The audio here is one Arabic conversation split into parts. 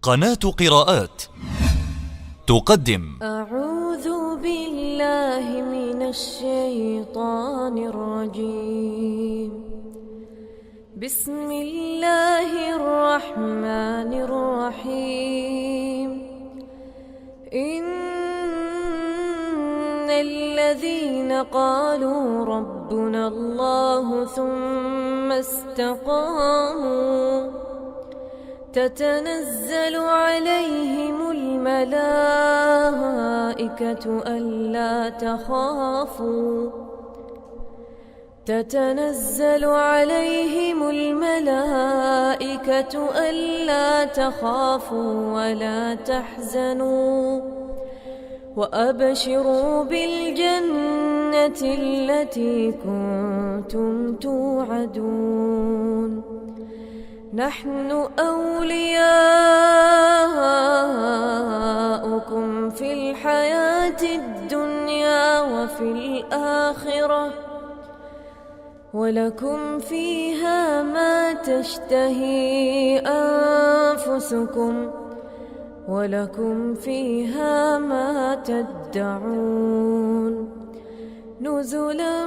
قناة قراءات تقدم أعوذ بالله من الشيطان الرجيم. بسم الله الرحمن الرحيم. إن الذين قالوا ربنا الله ثم استقاموا تتنزل عليهم الملائكة ألا تخافوا ولا تحزنوا وأبشروا بالجنة التي كنتم توعدون. نحن أولياؤكم في الحياة الدنيا وفي الآخرة ولكم فيها ما تشتهي أنفسكم ولكم فيها ما تدعون. نزلا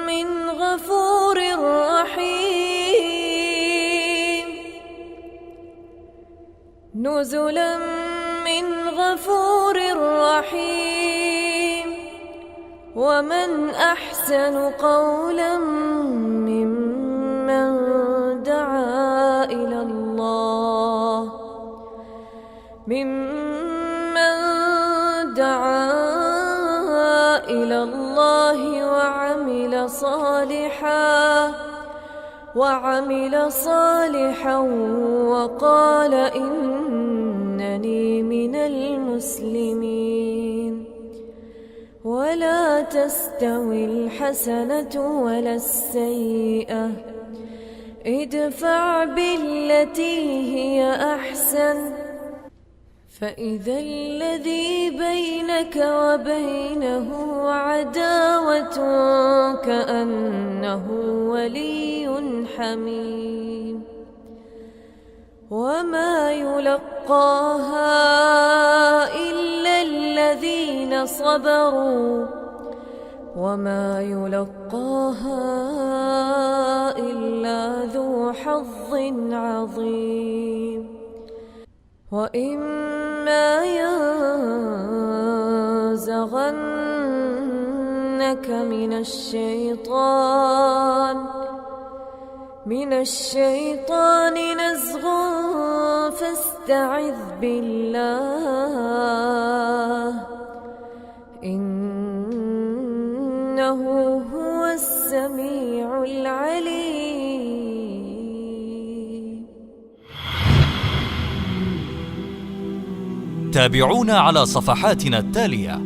من غفور رحيم. نزلا من غفور رحيم. ومن أحسن قولا ممن دعا إلى الله وعمل صالحا وقال إنني من المسلمين. ولا تستوي الحسنة ولا السيئة، ادفع بالتي هي أحسن فإذا الذي بينك وبينه عداوة كأنه ولي حميم. وما يلقاها إلا الذين صبروا وما يلقاها إلا ذو حظ عظيم. وإما ينزغنك من الشيطان نزغ فاستعذ بالله إنه هو السميع العليم. تابعونا على صفحاتنا التالية: